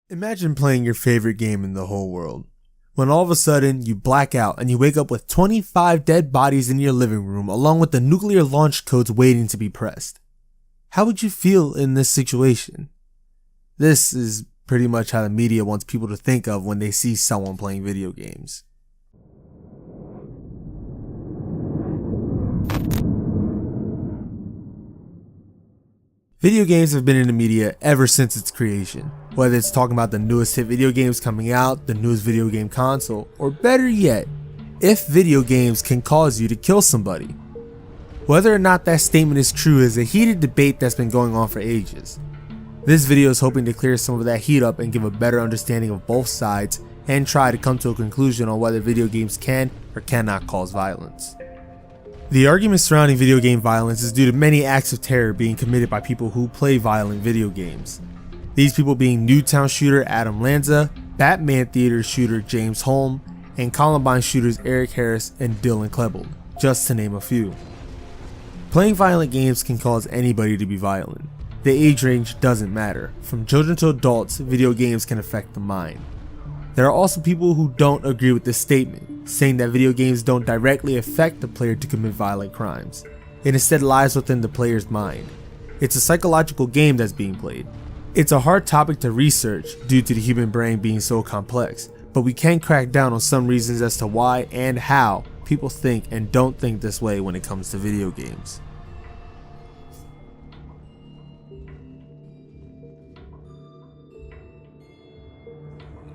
Imagine playing your favorite game in the whole world. When all of a sudden, you black out and you wake up with 25 dead bodies in your living room along with the nuclear launch codes waiting to be pressed. How would you feel in this situation? This is pretty much how the media wants people to think of when they see someone playing video games. Video games have been in the media ever since its creation, whether it's talking about the newest hit video games coming out, the newest video game console, or better yet, if video games can cause you to kill somebody. Whether or not that statement is true is a heated debate that's been going on for ages. This video is hoping to clear some of that heat up and give a better understanding of both sides and try to come to a conclusion on whether video games can or cannot cause violence. The argument surrounding video game violence is due to many acts of terror being committed by people who play violent video games. These people being Newtown shooter Adam Lanza, Batman Theater shooter James Holm, and Columbine shooters Eric Harris and Dylan Klebold, just to name a few. Playing violent games can cause anybody to be violent. The age range doesn't matter. From children to adults, video games can affect the mind. There are also people who don't agree with this statement, saying that video games don't directly affect the player to commit violent crimes. It instead lies within the player's mind. It's a psychological game that's being played. It's a hard topic to research due to the human brain being so complex, but we can crack down on some reasons as to why and how people think and don't think this way when it comes to video games.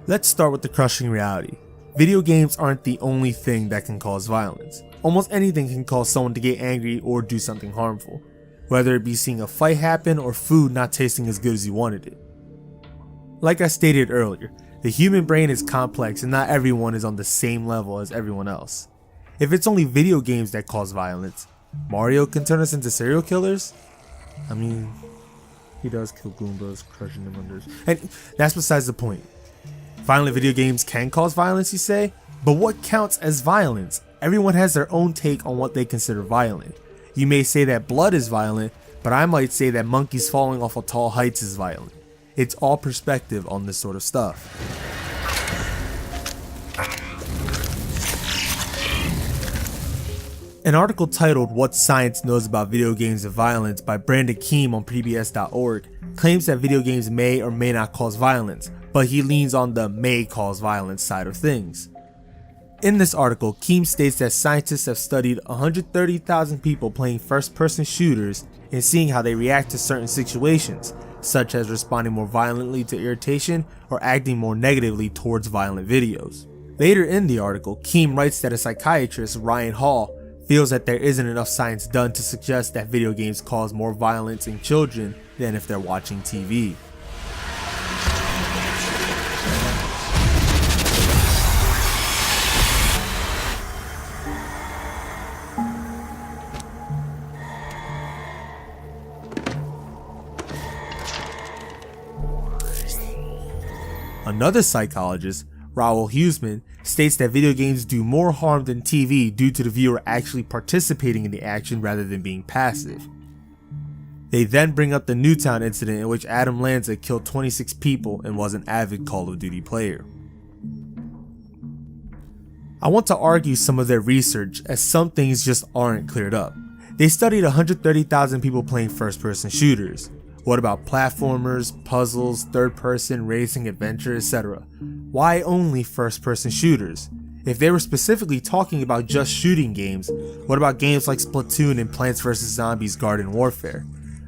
Let's start with the crushing reality. Video games aren't the only thing that can cause violence. Almost anything can cause someone to get angry or do something harmful, whether it be seeing a fight happen or food not tasting as good as you wanted it. Like I stated earlier, the human brain is complex and not everyone is on the same level as everyone else. If it's only video games that cause violence, Mario can turn us into serial killers? I mean, he does kill Goombas, crushing them under. And that's besides the point. Finally, video games can cause violence, you say? But what counts as violence? Everyone has their own take on what they consider violent. You may say that blood is violent, but I might say that monkeys falling off of tall heights is violent. It's all perspective on this sort of stuff. An article titled "What Science Knows About Video Games and Violence" by Brandon Keem on PBS.org claims that video games may or may not cause violence, but he leans on the may cause violence side of things. In this article, Keem states that scientists have studied 130,000 people playing first-person shooters and seeing how they react to certain situations, such as responding more violently to irritation or acting more negatively towards violent videos. Later in the article, Keem writes that a psychiatrist, Ryan Hall, feels that there isn't enough science done to suggest that video games cause more violence in children than if they're watching TV. Another psychologist, Raoul Huseman, states that video games do more harm than TV due to the viewer actually participating in the action rather than being passive. They then bring up the Newtown incident in which Adam Lanza killed 26 people and was an avid Call of Duty player. I want to argue some of their research as some things just aren't cleared up. They studied 130,000 people playing first-person shooters. What about platformers, puzzles, third-person, racing, adventure, etc.? Why only first-person shooters? If they were specifically talking about just shooting games, what about games like Splatoon and Plants vs. Zombies Garden Warfare?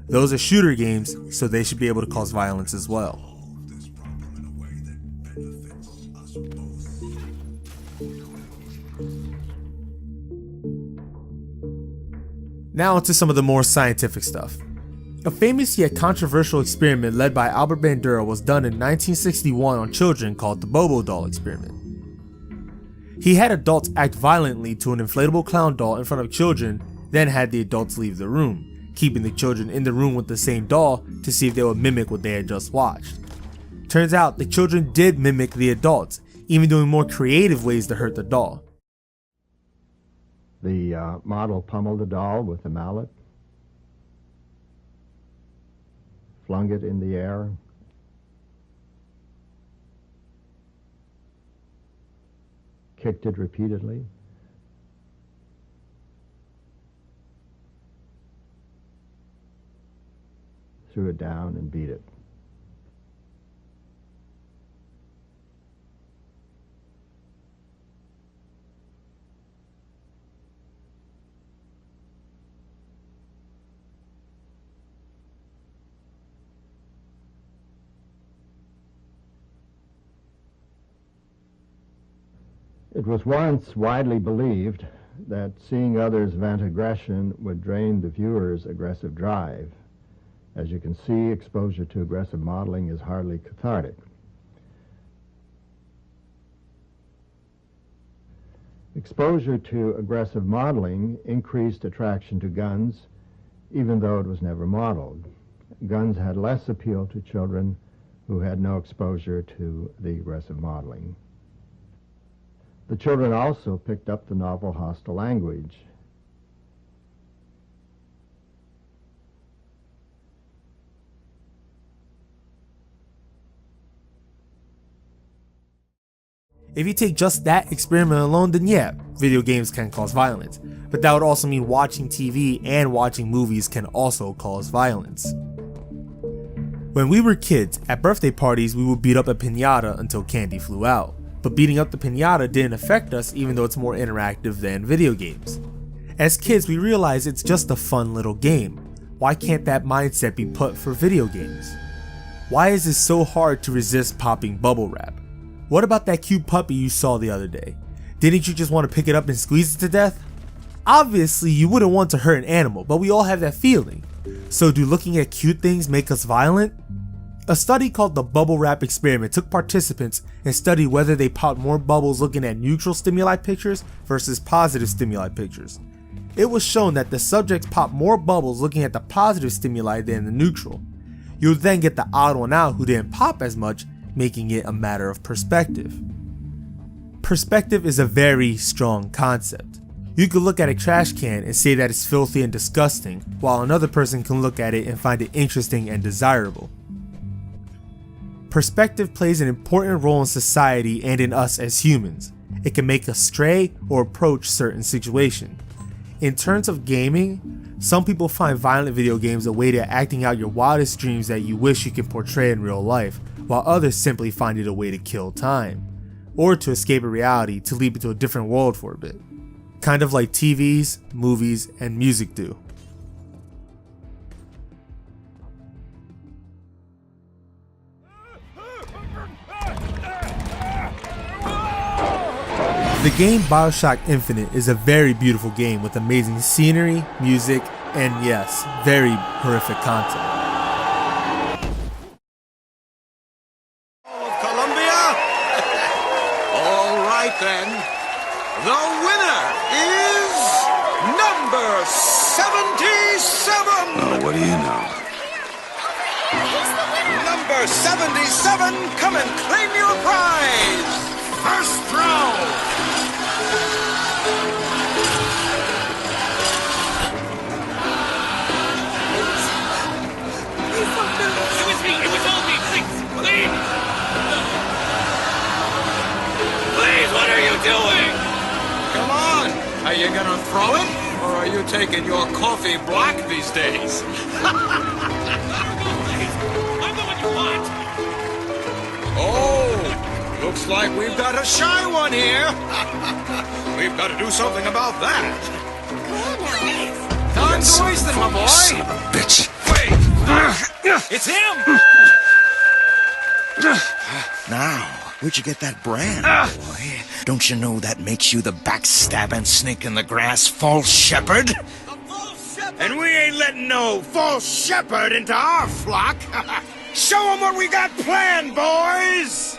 Those are shooter games, so they should be able to cause violence as well. Now onto some of the more scientific stuff. A famous yet controversial experiment led by Albert Bandura was done in 1961 on children called the Bobo doll experiment. He had adults act violently to an inflatable clown doll in front of children, then had the adults leave the room, keeping the children in the room with the same doll to see if they would mimic what they had just watched. Turns out the children did mimic the adults, even doing more creative ways to hurt the doll. The model pummeled the doll with a mallet, flung it in the air, kicked it repeatedly. Threw it down and beat it. It was once widely believed that seeing others vent aggression would drain the viewer's aggressive drive. As you can see, exposure to aggressive modeling is hardly cathartic. Exposure to aggressive modeling increased attraction to guns, even though it was never modeled. Guns had less appeal to children who had no exposure to the aggressive modeling. The children also picked up the novel hostile language. If you take just that experiment alone, then yeah, video games can cause violence. But that would also mean watching TV and watching movies can also cause violence. When we were kids, at birthday parties we would beat up a piñata until candy flew out. But beating up the piñata didn't affect us, even though it's more interactive than video games. As kids, we realized it's just a fun little game. Why can't that mindset be put for video games? Why is it so hard to resist popping bubble wrap? What about that cute puppy you saw the other day? Didn't you just want to pick it up and squeeze it to death? Obviously, you wouldn't want to hurt an animal, but we all have that feeling. So do looking at cute things make us violent? A study called the bubble wrap experiment took participants and studied whether they popped more bubbles looking at neutral stimuli pictures versus positive stimuli pictures. It was shown that the subjects popped more bubbles looking at the positive stimuli than the neutral. You would then get the odd one out who didn't pop as much, making it a matter of perspective. Perspective is a very strong concept. You could look at a trash can and say that it's filthy and disgusting, while another person can look at it and find it interesting and desirable. Perspective plays an important role in society and in us as humans. It can make us stray or approach certain situations. In terms of gaming, some people find violent video games a way to acting out your wildest dreams that you wish you could portray in real life, while others simply find it a way to kill time, or to escape a reality to leap into a different world for a bit. Kind of like TVs, movies, and music do. The game BioShock Infinite is a very beautiful game with amazing scenery, music, and yes, very horrific content. Columbia? All right then. The winner is number 77. Oh, what do you know? Number 77, come and claim your prize. First round. It was all me, please! Please, what are you doing? Come on. Are you gonna throw it? Or are you taking your coffee black these days? I'm the one you want! Oh, looks like we've got a shy one here. We've got to do something about that. Time's wasting, my boy. Son of a bitch. Wait. It's him. Now, where'd you get that brand, boy? Don't you know that makes you the backstabbing snake in the grass false shepherd? And we ain't letting no false shepherd into our flock. Show them what we got planned, boys.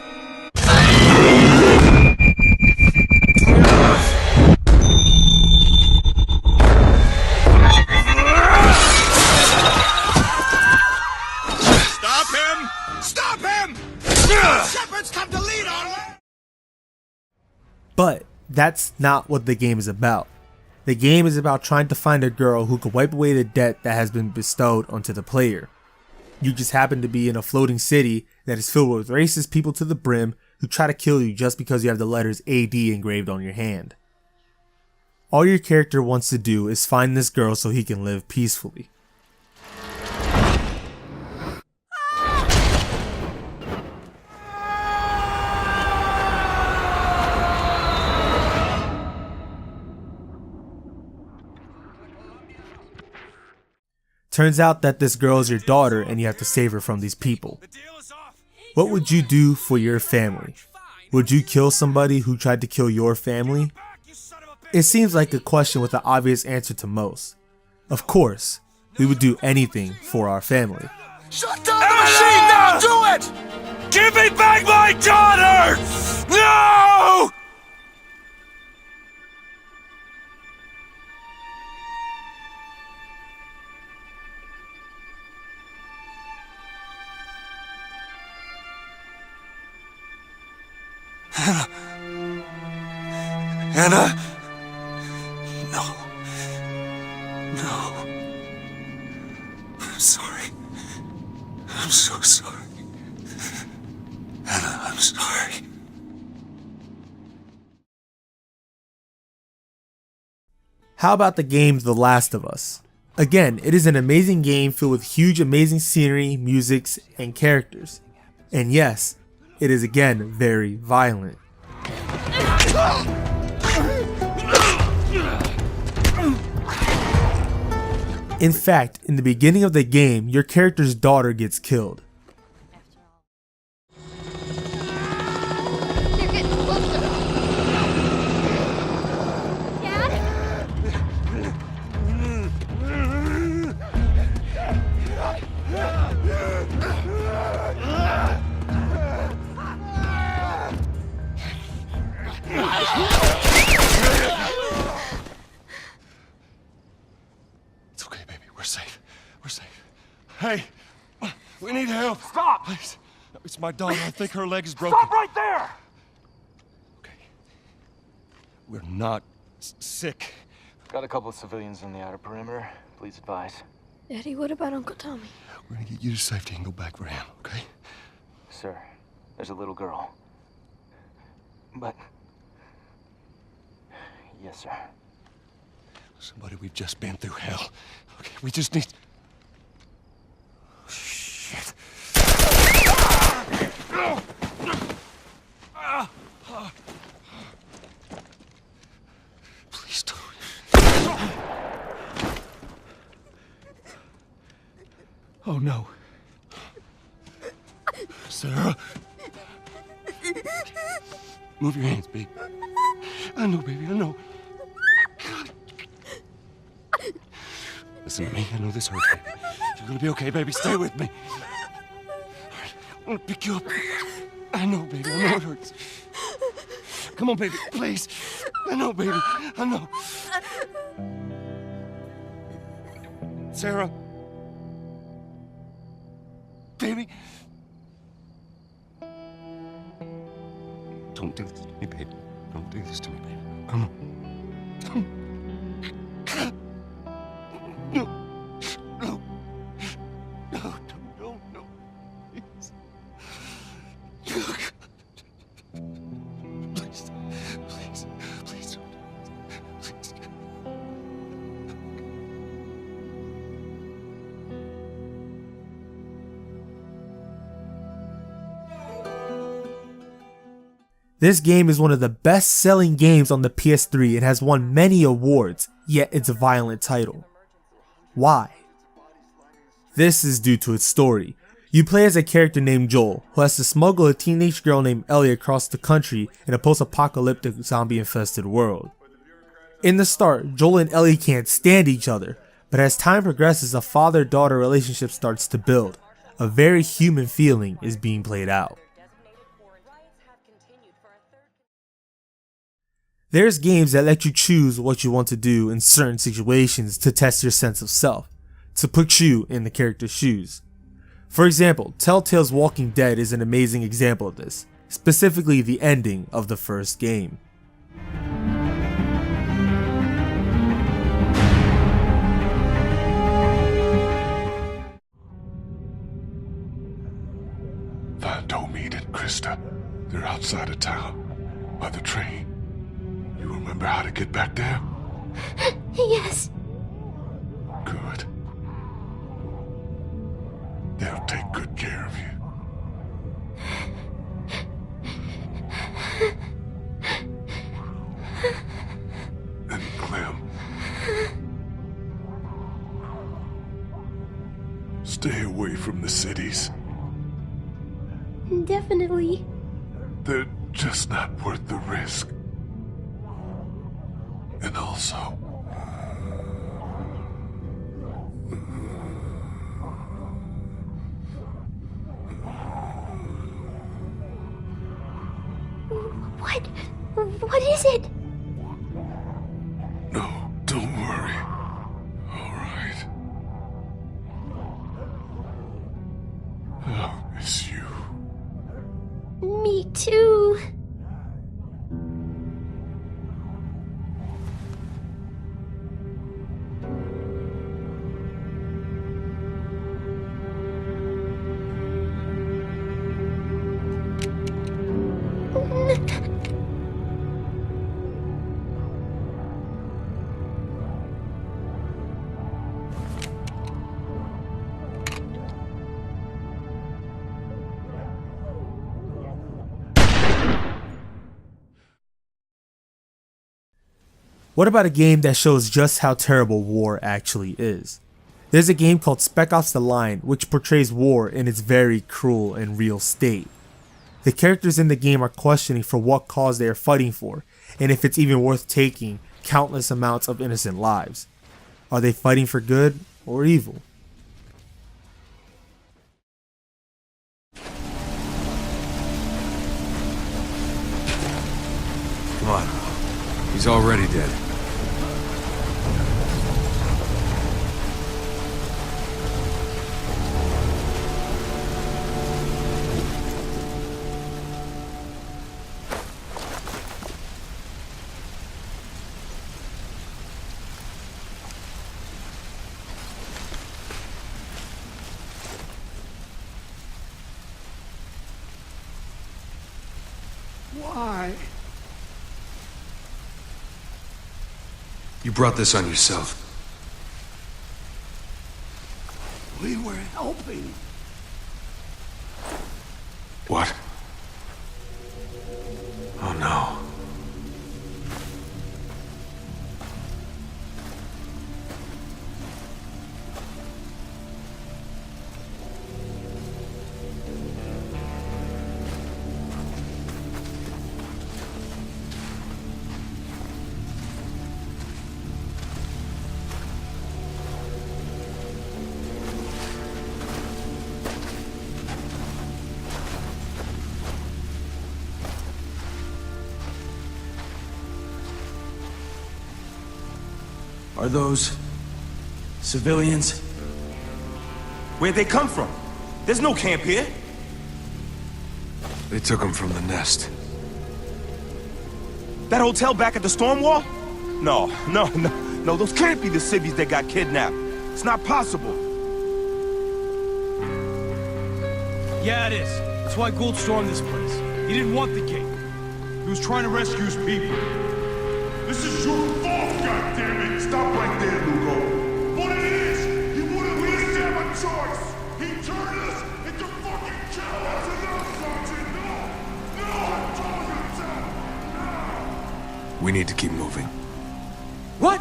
Stop him! Stop him! Shepherds come to lead on. But that's not what the game is about. The game is about trying to find a girl who could wipe away the debt that has been bestowed onto the player. You just happen to be in a floating city that is filled with racist people to the brim who try to kill you just because you have the letters AD engraved on your hand. All your character wants to do is find this girl so he can live peacefully. Turns out that this girl is your daughter and you have to save her from these people. What would you do for your family? Would you kill somebody who tried to kill your family? It seems like a question with an obvious answer to most. Of course, we would do anything for our family. Shut down the machine now! Do it! Give me back my daughter! No! Anna? No. No. I'm sorry. I'm so sorry. Anna, I'm sorry. How about the game The Last of Us? Again, it is an amazing game filled with huge amazing scenery, musics, and characters. And yes, it is again very violent. In fact, in the beginning of the game, your character's daughter gets killed. They're getting closer. Dad? It's okay, baby. We're safe. We're safe. Hey, we need help. Stop! Please. It's my daughter. I think her leg is broken. Stop right there! Okay. We're not sick. Got a couple of civilians in the outer perimeter. Please advise. Daddy, what about Uncle Tommy? We're gonna get you to safety and go back for him, okay? Sir, there's a little girl. But... Yes, sir. Somebody, we've just been through hell. Okay, we just need... Shit. Please don't. Oh, no. Sarah. Move your hands, baby. I know, baby, I know. Listen to me, I know this hurts, baby. You're gonna be okay, baby. Stay with me. All right, I'm gonna pick you up. I know, baby, I know it hurts. Come on, baby, please. I know, baby, I know. Sarah. Baby. Don't do this to me, baby. Don't do this to me, baby. Come on. No. No. No, no, no. Please. Please. Please. Please don't. Please. This game is one of the best-selling games on the PS3 and has won many awards, yet it's a violent title. Why? This is due to its story. You play as a character named Joel, who has to smuggle a teenage girl named Ellie across the country in a post-apocalyptic zombie-infested world. In the start, Joel and Ellie can't stand each other, but as time progresses, a father-daughter relationship starts to build. A very human feeling is being played out. There's games that let you choose what you want to do in certain situations to test your sense of self, to put you in the character's shoes. For example, Telltale's Walking Dead is an amazing example of this, specifically the ending of the first game. Thou told me that Chris sister. They're outside of town, by the train. You remember how to get back there? Yes. Good. They'll take good care of you. And Clem. Stay away from the cities. Definitely. They're just not worth the risk. And also, What? What is it? no, don't worry. All right. I'll miss you. Me too. What about a game that shows just how terrible war actually is? There's a game called Spec Ops: The Line, which portrays war in its very cruel and real state. The characters in the game are questioning for what cause they are fighting for, and if it's even worth taking countless amounts of innocent lives. Are they fighting for good or evil? Come on. He's already dead. Why? You brought this on yourself. We were helping. What? Oh no. Are those civilians? Where'd they come from? There's no camp here. They took him from the nest. That hotel back at the storm wall? No, those can't be the civvies that got kidnapped. It's not possible. Yeah, it is. That's why Gould stormed this place. He didn't want the king. He was trying to rescue his people. This is your fault, goddammit! Stop right there, Lugo. What it is, he wouldn't really have a choice. He turned us into fucking cowards and now, Sergeant. No, I'm talking to now. We need to keep moving. What?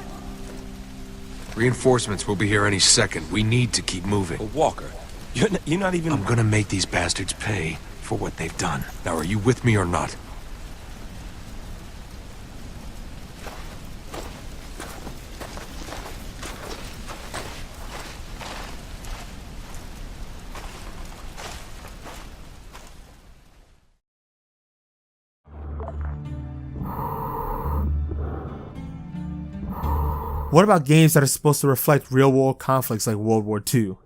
Reinforcements will be here any second. We need to keep moving. But Walker, you're not even... I'm gonna make these bastards pay for what they've done. Now, are you with me or not? What about games that are supposed to reflect real-world conflicts like World War II?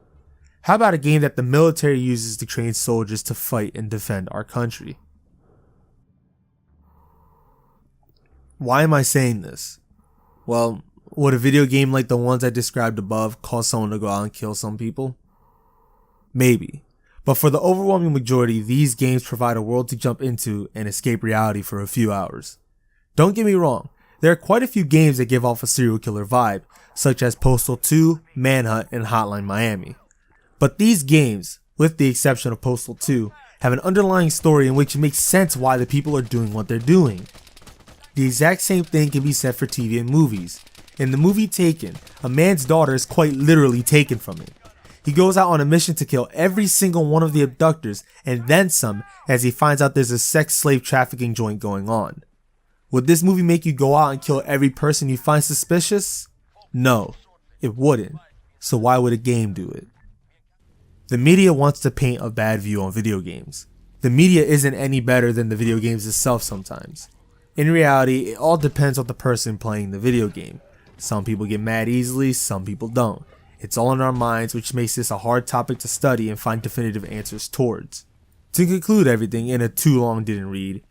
How about a game that the military uses to train soldiers to fight and defend our country? Why am I saying this? Well, would a video game like the ones I described above cause someone to go out and kill some people? Maybe. But for the overwhelming majority, these games provide a world to jump into and escape reality for a few hours. Don't get me wrong, there are quite a few games that give off a serial killer vibe, such as Postal 2, Manhunt, and Hotline Miami. But these games, with the exception of Postal 2, have an underlying story in which it makes sense why the people are doing what they're doing. The exact same thing can be said for TV and movies. In the movie Taken, a man's daughter is quite literally taken from him. He goes out on a mission to kill every single one of the abductors and then some as he finds out there's a sex slave trafficking joint going on. Would this movie make you go out and kill every person you find suspicious? No, it wouldn't. So why would a game do it? The media wants to paint a bad view on video games. The media isn't any better than the video games itself sometimes. In reality, it all depends on the person playing the video game. Some people get mad easily, some people don't. It's all in our minds, which makes this a hard topic to study and find definitive answers towards. To conclude everything in a too long didn't read,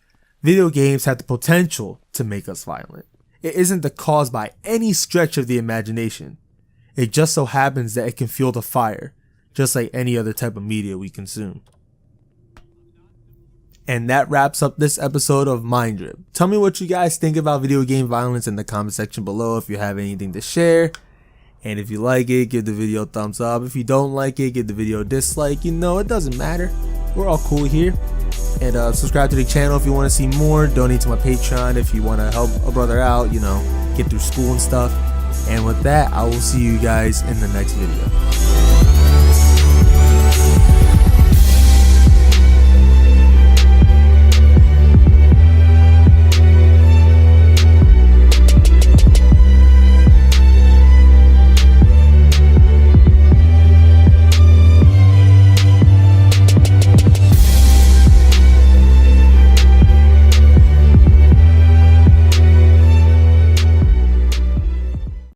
video games have the potential to make us violent. It isn't the cause by any stretch of the imagination. It just so happens that it can fuel the fire, just like any other type of media we consume. And that wraps up this episode of Mind Drip. Tell me what you guys think about video game violence in the comment section below if you have anything to share. And if you like it, give the video a thumbs up. If you don't like it, give the video a dislike. You know, it doesn't matter. We're all cool here. And subscribe to the channel if you want to see more. Donate to my Patreon if you want to help a brother out, you know, get through school and stuff. And with that, I will see you guys in the next video.